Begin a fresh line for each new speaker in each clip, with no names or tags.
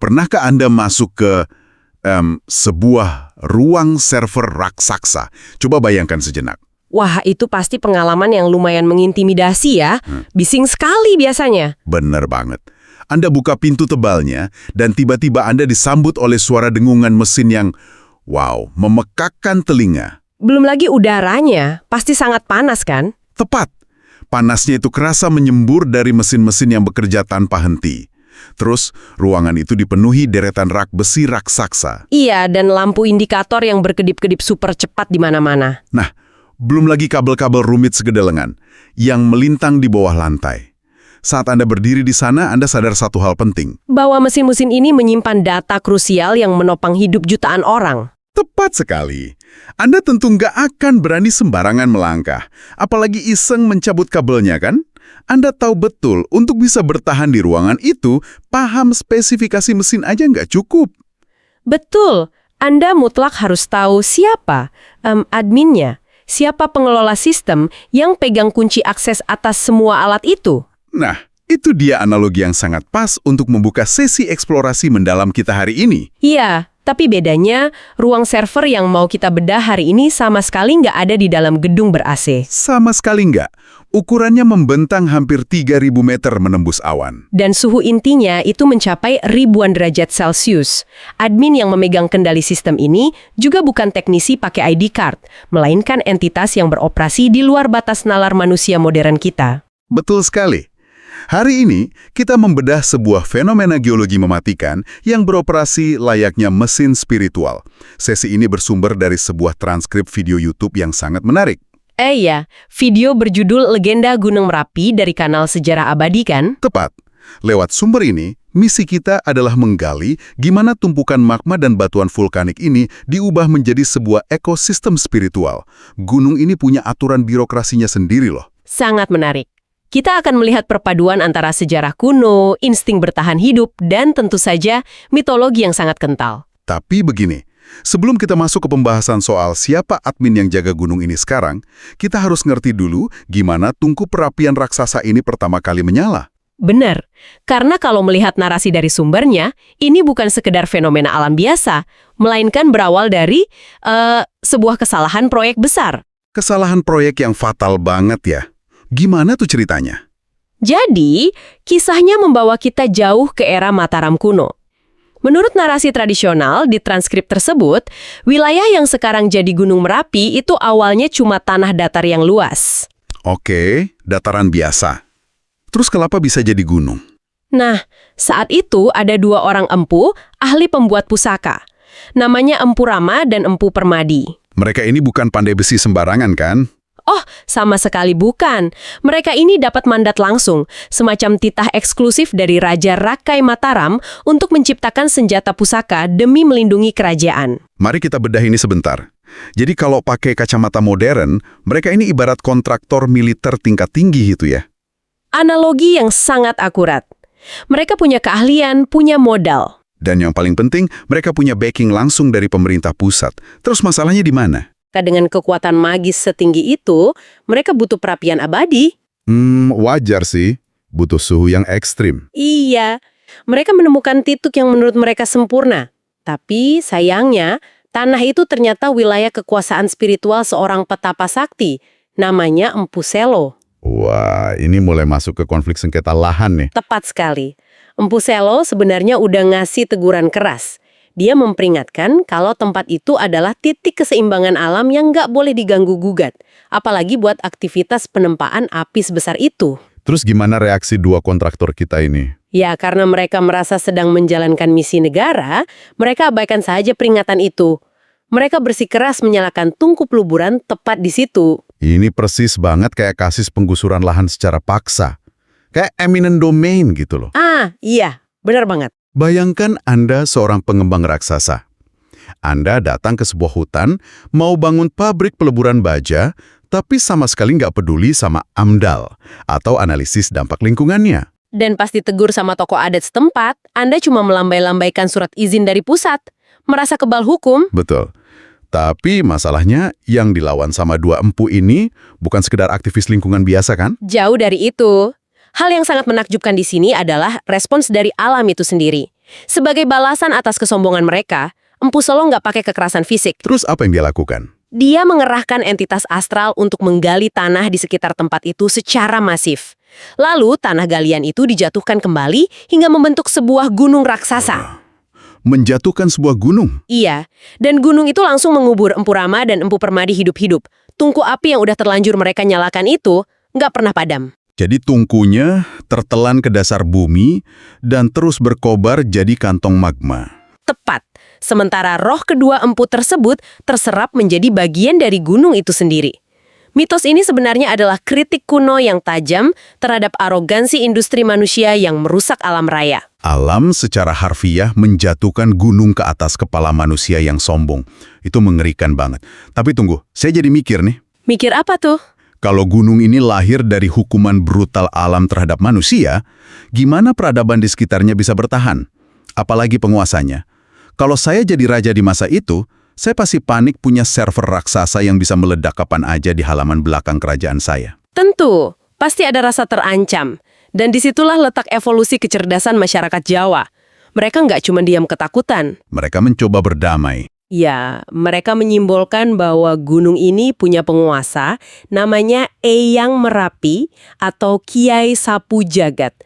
Pernahkah Anda masuk ke sebuah ruang server raksasa? Coba bayangkan sejenak.
Wah, itu pasti pengalaman yang lumayan mengintimidasi ya. Bising sekali biasanya.
Bener banget. Anda buka pintu tebalnya, dan tiba-tiba Anda disambut oleh suara dengungan mesin yang, wow, memekakkan telinga.
Belum lagi udaranya, pasti sangat panas kan?
Tepat. Panasnya itu kerasa menyembur dari mesin-mesin yang bekerja tanpa henti. Terus, ruangan itu dipenuhi deretan rak besi raksasa.
Iya, dan lampu indikator yang berkedip-kedip super cepat di mana-mana.
Nah, belum lagi kabel-kabel rumit segede lengan yang melintang di bawah lantai. Saat Anda berdiri di sana, Anda sadar satu hal penting.
Bahwa mesin-mesin ini menyimpan data krusial yang menopang hidup jutaan orang.
Tepat sekali. Anda tentu nggak akan berani sembarangan melangkah. Apalagi iseng mencabut kabelnya, kan? Anda tahu betul, untuk bisa bertahan di ruangan itu, paham spesifikasi mesin aja nggak cukup.
Betul. Anda mutlak harus tahu siapa adminnya, siapa pengelola sistem yang pegang kunci akses atas semua alat itu.
Nah, itu dia analogi yang sangat pas untuk membuka sesi eksplorasi mendalam kita hari ini.
Iya, tapi bedanya, ruang server yang mau kita bedah hari ini sama sekali nggak ada di dalam gedung ber-AC.
Sama sekali nggak. Ukurannya membentang hampir 3.000 meter menembus awan.
Dan suhu intinya itu mencapai ribuan derajat Celcius. Admin yang memegang kendali sistem ini juga bukan teknisi pakai ID card, melainkan entitas yang beroperasi di luar batas nalar manusia modern kita.
Betul sekali. Hari ini, kita membedah sebuah fenomena geologi mematikan yang beroperasi layaknya mesin spiritual. Sesi ini bersumber dari sebuah transkrip video YouTube yang sangat menarik.
Iya, video berjudul Legenda Gunung Merapi dari kanal Sejarah Abadi kan?
Tepat. Lewat sumber ini, misi kita adalah menggali gimana tumpukan magma dan batuan vulkanik ini diubah menjadi sebuah ekosistem spiritual. Gunung ini punya aturan birokrasinya sendiri loh.
Sangat menarik. Kita akan melihat perpaduan antara sejarah kuno, insting bertahan hidup, dan tentu saja mitologi yang sangat kental.
Tapi begini, sebelum kita masuk ke pembahasan soal siapa admin yang jaga gunung ini sekarang, kita harus ngerti dulu gimana tungku perapian raksasa ini pertama kali menyala.
Benar, karena kalau melihat narasi dari sumbernya, ini bukan sekedar fenomena alam biasa, melainkan berawal dari sebuah kesalahan proyek besar.
Kesalahan proyek yang fatal banget ya. Gimana tuh ceritanya?
Jadi, kisahnya membawa kita jauh ke era Mataram kuno. Menurut narasi tradisional di transkrip tersebut, wilayah yang sekarang jadi Gunung Merapi itu awalnya cuma tanah datar yang luas.
Oke, dataran biasa. Terus kenapa bisa jadi gunung?
Nah, saat itu ada dua orang empu, ahli pembuat pusaka. Namanya Empu Rama dan Empu Permadi.
Mereka ini bukan pandai besi sembarangan kan?
Oh, sama sekali bukan. Mereka ini dapat mandat langsung, semacam titah eksklusif dari Raja Rakai Mataram untuk menciptakan senjata pusaka demi melindungi kerajaan.
Mari kita bedah ini sebentar. Jadi kalau pakai kacamata modern, mereka ini ibarat kontraktor militer tingkat tinggi itu ya?
Analogi yang sangat akurat. Mereka punya keahlian, punya modal.
Dan yang paling penting, mereka punya backing langsung dari pemerintah pusat. Terus masalahnya di mana?
Dengan kekuatan magis setinggi itu, mereka butuh perapian abadi.
Wajar sih. Butuh suhu yang ekstrim.
Iya, mereka menemukan titik yang menurut mereka sempurna. Tapi sayangnya, tanah itu ternyata wilayah kekuasaan spiritual seorang petapa sakti. Namanya Empu Selo.
Wah, ini mulai masuk ke konflik sengketa lahan nih.
Tepat sekali. Empu Selo sebenarnya udah ngasih teguran keras. Dia memperingatkan kalau tempat itu adalah titik keseimbangan alam yang nggak boleh diganggu-gugat. Apalagi buat aktivitas penempaan api sebesar itu.
Terus gimana reaksi dua kontraktor kita ini?
Ya, karena mereka merasa sedang menjalankan misi negara, mereka abaikan saja peringatan itu. Mereka bersikeras menyalakan tungku peluburan tepat di situ.
Ini persis banget kayak kasus penggusuran lahan secara paksa. Kayak eminent domain gitu loh.
Iya, benar banget.
Bayangkan Anda seorang pengembang raksasa. Anda datang ke sebuah hutan, mau bangun pabrik peleburan baja, tapi sama sekali nggak peduli sama AMDAL atau analisis dampak lingkungannya.
Dan pas ditegur sama tokoh adat setempat, Anda cuma melambai-lambaikan surat izin dari pusat. Merasa kebal hukum.
Betul. Tapi masalahnya yang dilawan sama dua empu ini bukan sekedar aktivis lingkungan biasa kan?
Jauh dari itu. Hal yang sangat menakjubkan di sini adalah respons dari alam itu sendiri. Sebagai balasan atas kesombongan mereka, Empu Selo nggak pakai kekerasan fisik.
Terus apa yang dia lakukan?
Dia mengerahkan entitas astral untuk menggali tanah di sekitar tempat itu secara masif. Lalu tanah galian itu dijatuhkan kembali hingga membentuk sebuah gunung raksasa.
Menjatuhkan sebuah gunung?
Iya, dan gunung itu langsung mengubur Empu Rama dan Empu Permadi hidup-hidup. Tungku api yang udah terlanjur mereka nyalakan itu nggak pernah padam.
Jadi tungkunya tertelan ke dasar bumi dan terus berkobar jadi kantong magma.
Tepat. Sementara roh kedua empu tersebut terserap menjadi bagian dari gunung itu sendiri. Mitos ini sebenarnya adalah kritik kuno yang tajam terhadap arogansi industri manusia yang merusak alam raya.
Alam secara harfiah menjatuhkan gunung ke atas kepala manusia yang sombong. Itu mengerikan banget. Tapi tunggu, saya jadi mikir nih.
Mikir apa tuh?
Kalau gunung ini lahir dari hukuman brutal alam terhadap manusia, gimana peradaban di sekitarnya bisa bertahan? Apalagi penguasanya. Kalau saya jadi raja di masa itu, saya pasti panik punya server raksasa yang bisa meledak kapan aja di halaman belakang kerajaan saya.
Tentu, pasti ada rasa terancam. Dan disitulah letak evolusi kecerdasan masyarakat Jawa. Mereka nggak cuma diam ketakutan.
Mereka mencoba berdamai.
Ya, mereka menyimbolkan bahwa gunung ini punya penguasa, namanya Eyang Merapi atau Kiai Sapu Jagat.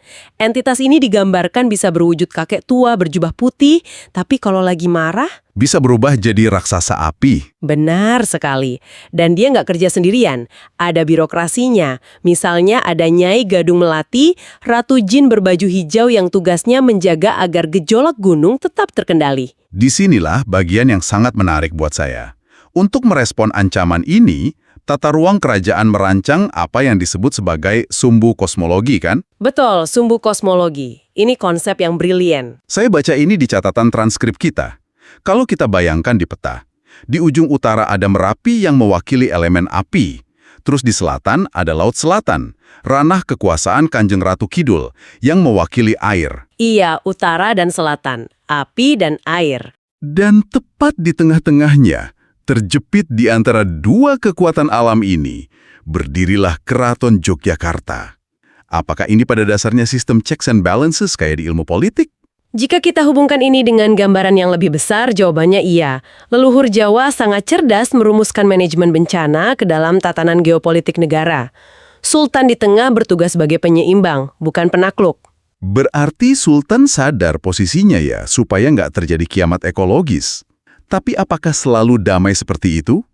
Entitas ini digambarkan bisa berwujud kakek tua berjubah putih, tapi kalau lagi marah,
Bisa berubah jadi raksasa api.
benar sekali. Dan dia nggak kerja sendirian, ada birokrasinya. Misalnya ada Nyai Gadung Melati, Ratu Jin berbaju hijau yang tugasnya menjaga agar gejolak gunung tetap terkendali.
Disinilah bagian yang sangat menarik buat saya. Untuk merespon ancaman ini, tata ruang kerajaan merancang apa yang disebut sebagai sumbu kosmologi, kan?
Betul, sumbu kosmologi. Ini konsep yang brilian.
Saya baca ini di catatan transkrip kita. Kalau kita bayangkan di peta, di ujung utara ada Merapi yang mewakili elemen api. Terus di selatan ada Laut Selatan, ranah kekuasaan Kanjeng Ratu Kidul yang mewakili air.
Iya, utara dan selatan, api dan air.
Dan tepat di tengah-tengahnya, terjepit di antara dua kekuatan alam ini, berdirilah Keraton Yogyakarta. Apakah ini pada dasarnya sistem checks and balances kayak di ilmu politik?
Jika kita hubungkan ini dengan gambaran yang lebih besar, jawabannya iya. Leluhur Jawa sangat cerdas merumuskan manajemen bencana ke dalam tatanan geopolitik negara. Sultan di tengah bertugas sebagai penyeimbang, bukan penakluk.
Berarti Sultan sadar posisinya ya, supaya nggak terjadi kiamat ekologis. Tapi apakah selalu damai seperti itu?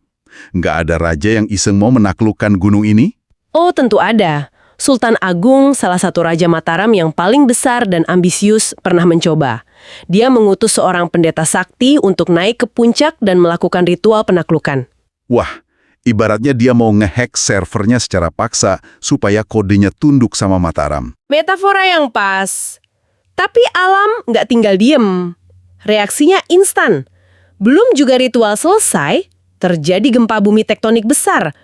Nggak ada raja yang iseng mau menaklukkan gunung ini?
Oh, tentu ada. Sultan Agung, salah satu Raja Mataram yang paling besar dan ambisius, pernah mencoba. Dia mengutus seorang pendeta sakti untuk naik ke puncak dan melakukan ritual penaklukan.
Wah, ibaratnya dia mau ngehack servernya secara paksa supaya kodenya tunduk sama Mataram.
Metafora yang pas. Tapi alam nggak tinggal diem. Reaksinya instan. Belum juga ritual selesai, terjadi gempa bumi tektonik besar.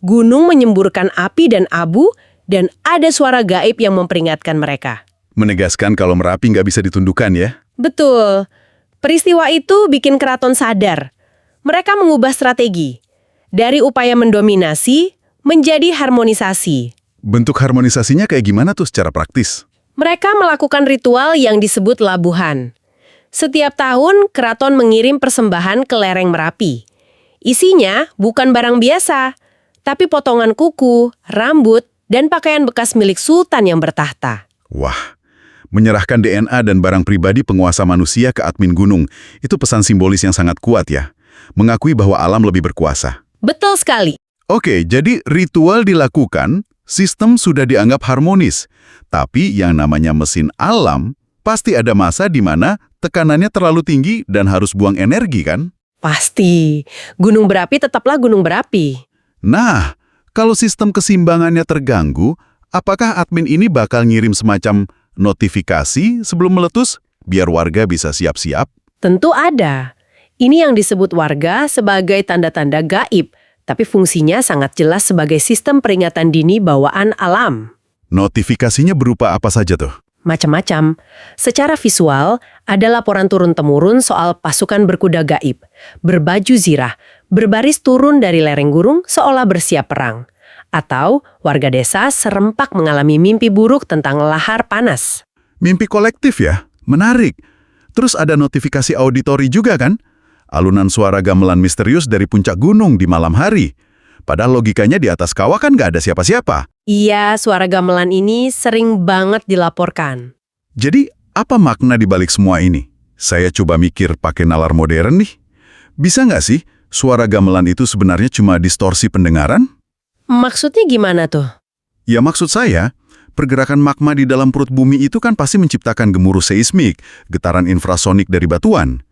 Gunung menyemburkan api dan abu, dan ada suara gaib yang memperingatkan mereka.
Menegaskan kalau Merapi nggak bisa ditundukkan ya?
Betul. Peristiwa itu bikin keraton sadar. Mereka mengubah strategi. Dari upaya mendominasi, menjadi harmonisasi.
Bentuk harmonisasinya kayak gimana tuh secara praktis?
Mereka melakukan ritual yang disebut labuhan. Setiap tahun, keraton mengirim persembahan ke lereng Merapi. Isinya bukan barang biasa, tapi potongan kuku, rambut, dan pakaian bekas milik sultan yang bertahta.
Wah, menyerahkan DNA dan barang pribadi penguasa manusia ke admin gunung, itu pesan simbolis yang sangat kuat ya. Mengakui bahwa alam lebih berkuasa.
Betul sekali.
Oke, jadi ritual dilakukan, sistem sudah dianggap harmonis. Tapi yang namanya mesin alam, pasti ada masa di mana tekanannya terlalu tinggi dan harus buang energi kan?
Pasti. Gunung berapi tetaplah gunung berapi.
Nah, kalau sistem keseimbangannya terganggu, apakah admin ini bakal ngirim semacam notifikasi sebelum meletus, biar warga bisa siap-siap?
Tentu ada. Ini yang disebut warga sebagai tanda-tanda gaib, tapi fungsinya sangat jelas sebagai sistem peringatan dini bawaan alam.
Notifikasinya berupa apa saja tuh?
Macam-macam. Secara visual, ada laporan turun-temurun soal pasukan berkuda gaib, berbaju zirah, berbaris turun dari lereng gunung seolah bersiap perang. Atau warga desa serempak mengalami mimpi buruk tentang lahar panas.
Mimpi kolektif ya? Menarik. Terus ada notifikasi auditori juga kan? Alunan suara gamelan misterius dari puncak gunung di malam hari. Padahal logikanya di atas kawah kan nggak ada siapa-siapa.
Iya, suara gamelan ini sering banget dilaporkan.
Jadi, apa makna di balik semua ini? Saya coba mikir pakai nalar modern nih. Bisa nggak sih suara gamelan itu sebenarnya cuma distorsi pendengaran?
Maksudnya gimana tuh?
Ya maksud saya, pergerakan magma di dalam perut bumi itu kan pasti menciptakan gemuruh seismik, getaran infrasonik dari batuan.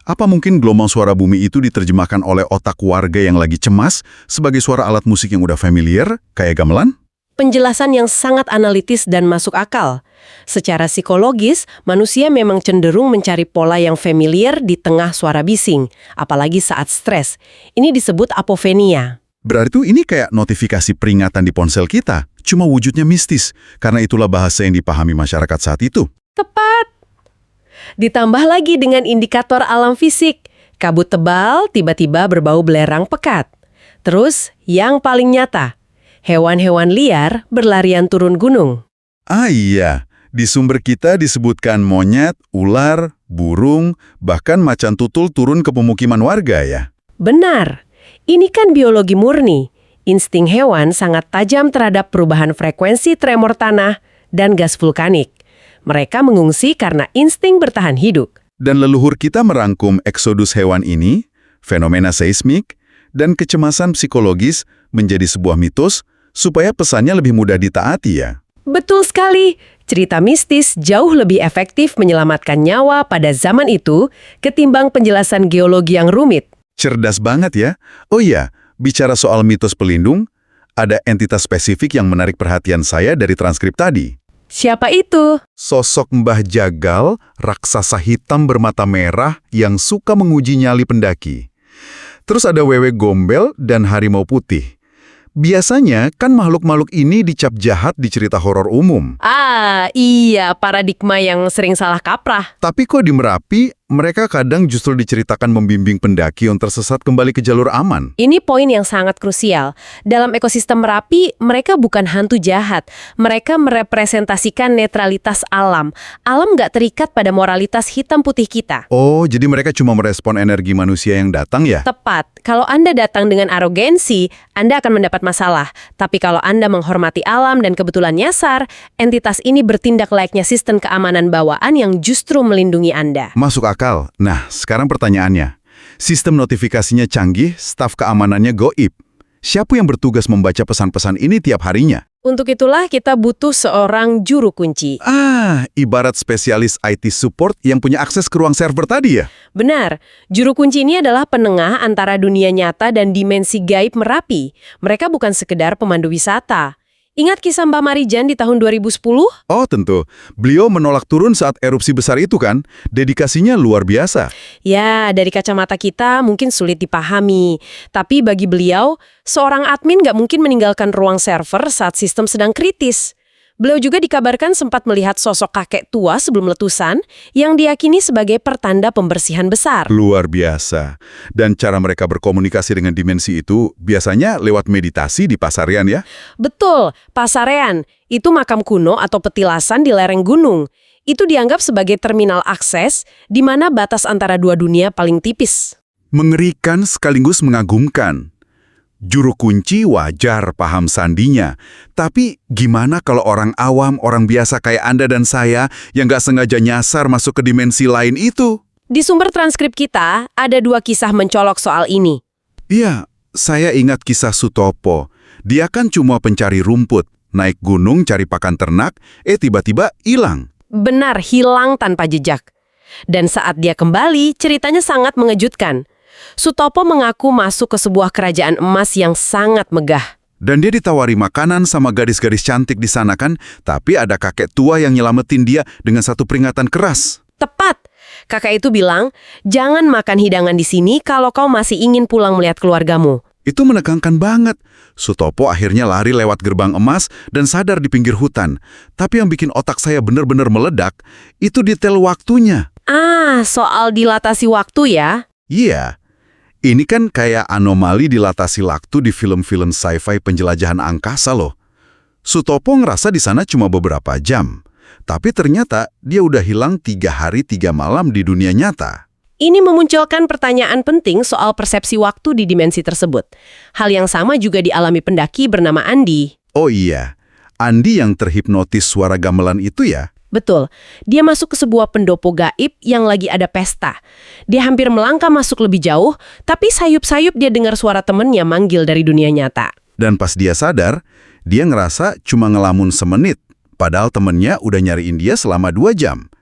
Apa mungkin gelombang suara bumi itu diterjemahkan oleh otak warga yang lagi cemas sebagai suara alat musik yang udah familiar, kayak gamelan?
Penjelasan yang sangat analitis dan masuk akal. Secara psikologis, manusia memang cenderung mencari pola yang familiar di tengah suara bising, apalagi saat stres. Ini disebut apofenia.
Berarti ini kayak notifikasi peringatan di ponsel kita, cuma wujudnya mistis, karena itulah bahasa yang dipahami masyarakat saat itu.
Tepat. Ditambah lagi dengan indikator alam fisik. Kabut tebal tiba-tiba berbau belerang pekat. Terus, yang paling nyata, hewan-hewan liar berlarian turun gunung.
Ah iya, di sumber kita disebutkan monyet, ular, burung, bahkan macan tutul turun ke pemukiman warga ya.
Benar. Ini kan biologi murni. Insting hewan sangat tajam terhadap perubahan frekuensi tremor tanah dan gas vulkanik. Mereka mengungsi karena insting bertahan hidup.
Dan leluhur kita merangkum eksodus hewan ini, fenomena seismik, dan kecemasan psikologis menjadi sebuah mitos supaya pesannya lebih mudah ditaati ya.
Betul sekali. Cerita mistis jauh lebih efektif menyelamatkan nyawa pada zaman itu ketimbang penjelasan geologi yang rumit.
Cerdas banget ya. Oh iya, bicara soal mitos pelindung, ada entitas spesifik yang menarik perhatian saya dari transkrip tadi.
Siapa itu?
Sosok Mbah Jagal, raksasa hitam bermata merah yang suka menguji nyali pendaki. Terus ada Wewe Gombel dan Harimau Putih. Biasanya kan makhluk-makhluk ini dicap jahat di cerita horor umum.
Ah, iya, paradigma yang sering salah kaprah.
Tapi kok di Merapi, mereka kadang justru diceritakan membimbing pendaki yang tersesat kembali ke jalur aman.
Ini poin yang sangat krusial. Dalam ekosistem Merapi, mereka bukan hantu jahat. Mereka merepresentasikan netralitas alam. Alam nggak terikat pada moralitas hitam putih kita.
Oh, jadi mereka cuma merespon energi manusia yang datang ya?
Tepat. Kalau Anda datang dengan arogansi, Anda akan mendapat masalah. Tapi kalau Anda menghormati alam dan kebetulan nyasar, entitas ini bertindak layaknya sistem keamanan bawaan yang justru melindungi Anda.
Masuk akal. Nah, sekarang pertanyaannya. Sistem notifikasinya canggih, staf keamanannya goib. Siapa yang bertugas membaca pesan-pesan ini tiap harinya?
Untuk itulah kita butuh seorang juru kunci.
Ah, ibarat spesialis IT support yang punya akses ke ruang server tadi ya?
Benar, juru kunci ini adalah penengah antara dunia nyata dan dimensi gaib Merapi. Mereka bukan sekedar pemandu wisata. Ingat kisah Mbah Marijan di tahun 2010?
Oh tentu, beliau menolak turun saat erupsi besar itu kan? Dedikasinya luar biasa.
Ya, dari kacamata kita mungkin sulit dipahami. Tapi bagi beliau, seorang admin nggak mungkin meninggalkan ruang server saat sistem sedang kritis. Beliau juga dikabarkan sempat melihat sosok kakek tua sebelum letusan yang diyakini sebagai pertanda pembersihan besar.
Luar biasa. Dan cara mereka berkomunikasi dengan dimensi itu biasanya lewat meditasi di Pasarean ya?
Betul, Pasarean. Itu makam kuno atau petilasan di lereng gunung. Itu dianggap sebagai terminal akses di mana batas antara dua dunia paling tipis.
Mengerikan sekaligus mengagumkan. Juru kunci wajar paham sandinya. Tapi gimana kalau orang awam, orang biasa kayak Anda dan saya yang nggak sengaja nyasar masuk ke dimensi lain itu?
Di sumber transkrip kita, ada dua kisah mencolok soal ini.
Iya, saya ingat kisah Sutopo. Dia kan cuma pencari rumput, naik gunung cari pakan ternak, tiba-tiba hilang.
Benar, hilang tanpa jejak. Dan saat dia kembali, ceritanya sangat mengejutkan. Sutopo mengaku masuk ke sebuah kerajaan emas yang sangat megah.
Dan dia ditawari makanan sama gadis-gadis cantik di sana kan, tapi ada kakek tua yang nyelamatin dia dengan satu peringatan keras.
Tepat. Kakak itu bilang, jangan makan hidangan di sini kalau kau masih ingin pulang melihat keluargamu.
Itu menegangkan banget. Sutopo akhirnya lari lewat gerbang emas dan sadar di pinggir hutan. Tapi yang bikin otak saya benar-benar meledak, itu detail waktunya.
Ah, soal dilatasi waktu ya?
Iya. Ini kan kayak anomali dilatasi waktu di film-film sci-fi penjelajahan angkasa loh. Sutopo ngerasa di sana cuma beberapa jam. Tapi ternyata dia udah hilang 3 hari 3 malam di dunia nyata.
Ini memunculkan pertanyaan penting soal persepsi waktu di dimensi tersebut. Hal yang sama juga dialami pendaki bernama Andi.
Oh iya, Andi yang terhipnotis suara gamelan itu ya?
Betul, dia masuk ke sebuah pendopo gaib yang lagi ada pesta. Dia hampir melangkah masuk lebih jauh, tapi sayup-sayup dia dengar suara temennya manggil dari dunia nyata.
Dan pas dia sadar, dia ngerasa cuma ngelamun semenit, padahal temennya udah nyariin dia selama 2 jam.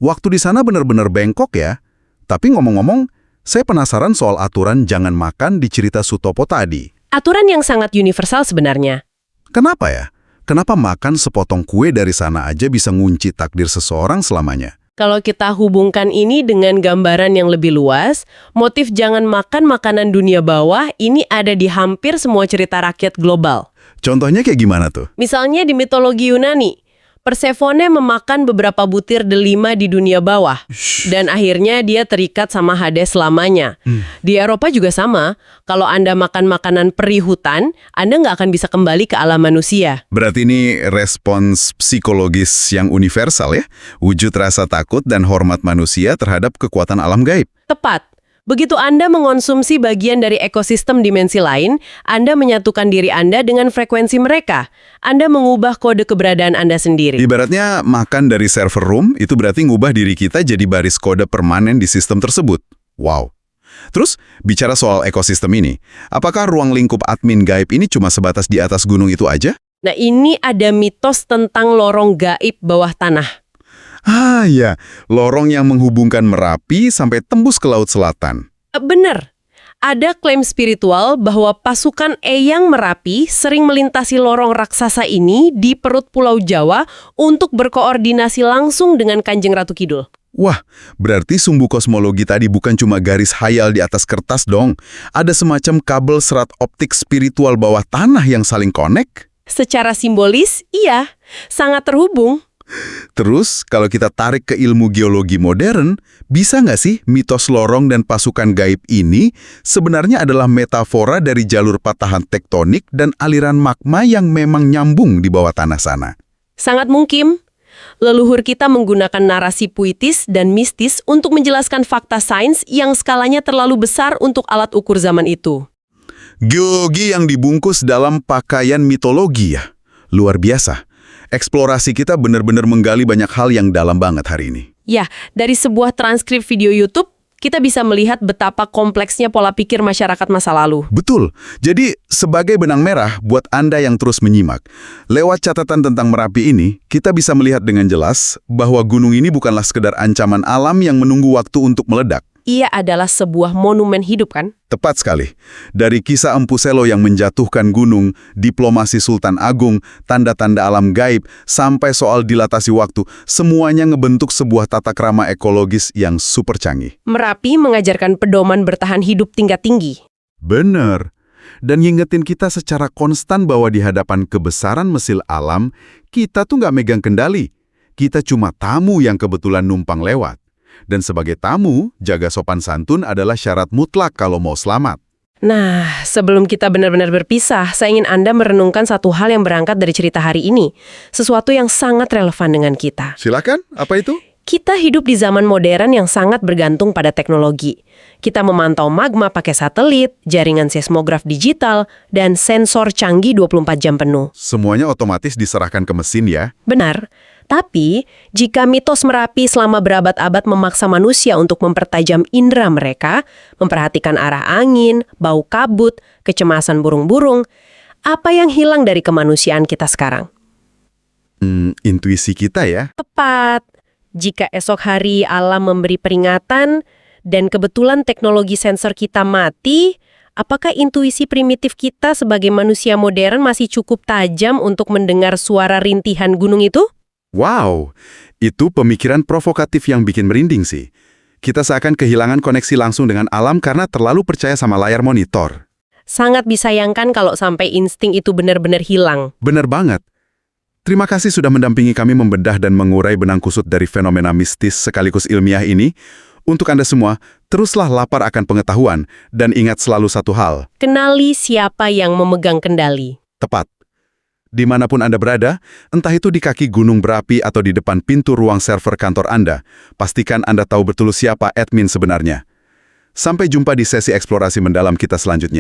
Waktu di sana benar-benar bengkok ya. Tapi ngomong-ngomong, saya penasaran soal aturan jangan makan di cerita Sutopo tadi.
Aturan yang sangat universal sebenarnya.
Kenapa ya? Kenapa makan sepotong kue dari sana aja bisa ngunci takdir seseorang selamanya?
Kalau kita hubungkan ini dengan gambaran yang lebih luas, motif jangan makan makanan dunia bawah ini ada di hampir semua cerita rakyat global.
Contohnya kayak gimana tuh?
Misalnya di mitologi Yunani, Persephone memakan beberapa butir delima di dunia bawah. Dan akhirnya dia terikat sama Hades selamanya. Di Eropa juga sama. Kalau Anda makan makanan peri hutan, Anda nggak akan bisa kembali ke alam manusia.
Berarti ini respons psikologis yang universal ya? Wujud rasa takut dan hormat manusia terhadap kekuatan alam gaib.
Tepat. Begitu Anda mengonsumsi bagian dari ekosistem dimensi lain, Anda menyatukan diri Anda dengan frekuensi mereka. Anda mengubah kode keberadaan Anda sendiri.
Ibaratnya makan dari server room, itu berarti ngubah diri kita jadi baris kode permanen di sistem tersebut. Wow. Terus, bicara soal ekosistem ini, apakah ruang lingkup admin gaib ini cuma sebatas di atas gunung itu aja?
Nah, ini ada mitos tentang lorong gaib bawah tanah.
Ah ya, lorong yang menghubungkan Merapi sampai tembus ke Laut Selatan.
Bener. Ada klaim spiritual bahwa pasukan Eyang Merapi sering melintasi lorong raksasa ini di perut Pulau Jawa untuk berkoordinasi langsung dengan Kanjeng Ratu Kidul.
Wah, berarti sumbu kosmologi tadi bukan cuma garis hayal di atas kertas dong. Ada semacam kabel serat optik spiritual bawah tanah yang saling connect.
Secara simbolis, iya, sangat terhubung.
Terus, kalau kita tarik ke ilmu geologi modern, bisa nggak sih mitos lorong dan pasukan gaib ini sebenarnya adalah metafora dari jalur patahan tektonik dan aliran magma yang memang nyambung di bawah tanah sana?
Sangat mungkin. Leluhur kita menggunakan narasi puitis dan mistis untuk menjelaskan fakta sains yang skalanya terlalu besar untuk alat ukur zaman itu.
Geologi yang dibungkus dalam pakaian mitologi ya? Luar biasa. Eksplorasi kita benar-benar menggali banyak hal yang dalam banget hari ini.
Ya, dari sebuah transkrip video YouTube, kita bisa melihat betapa kompleksnya pola pikir masyarakat masa lalu.
Betul. Jadi, sebagai benang merah buat Anda yang terus menyimak, lewat catatan tentang Merapi ini, kita bisa melihat dengan jelas bahwa gunung ini bukanlah sekedar ancaman alam yang menunggu waktu untuk meledak.
Ia adalah sebuah monumen hidup, kan?
Tepat sekali. Dari kisah Empu Selo yang menjatuhkan gunung, diplomasi Sultan Agung, tanda-tanda alam gaib, sampai soal dilatasi waktu, semuanya ngebentuk sebuah tata krama ekologis yang super canggih.
Merapi mengajarkan pedoman bertahan hidup tingkat tinggi.
Bener. Dan ngingetin kita secara konstan bahwa di hadapan kebesaran mesil alam, kita tuh nggak megang kendali. Kita cuma tamu yang kebetulan numpang lewat. Dan sebagai tamu, jaga sopan santun adalah syarat mutlak kalau mau selamat.
Nah, sebelum kita benar-benar berpisah, saya ingin Anda merenungkan satu hal yang berangkat dari cerita hari ini. Sesuatu yang sangat relevan dengan kita.
Silakan, apa itu?
Kita hidup di zaman modern yang sangat bergantung pada teknologi. Kita memantau magma pakai satelit, jaringan seismograf digital, dan sensor canggih 24 jam penuh.
Semuanya otomatis diserahkan ke mesin ya?
Benar. Tapi, jika mitos Merapi selama berabad-abad memaksa manusia untuk mempertajam indera mereka, memperhatikan arah angin, bau kabut, kecemasan burung-burung, apa yang hilang dari kemanusiaan kita sekarang?
Intuisi kita ya?
Tepat. Jika esok hari alam memberi peringatan, dan kebetulan teknologi sensor kita mati, apakah intuisi primitif kita sebagai manusia modern masih cukup tajam untuk mendengar suara rintihan gunung itu?
Wow, itu pemikiran provokatif yang bikin merinding sih. Kita seakan kehilangan koneksi langsung dengan alam karena terlalu percaya sama layar monitor.
Sangat disayangkan kalau sampai insting itu benar-benar hilang.
Bener banget. Terima kasih sudah mendampingi kami membedah dan mengurai benang kusut dari fenomena mistis sekaligus ilmiah ini. Untuk Anda semua, teruslah lapar akan pengetahuan dan ingat selalu satu hal.
Kenali siapa yang memegang kendali.
Tepat. Dimanapun Anda berada, entah itu di kaki gunung berapi atau di depan pintu ruang server kantor Anda, pastikan Anda tahu betul siapa admin sebenarnya. Sampai jumpa di sesi eksplorasi mendalam kita selanjutnya.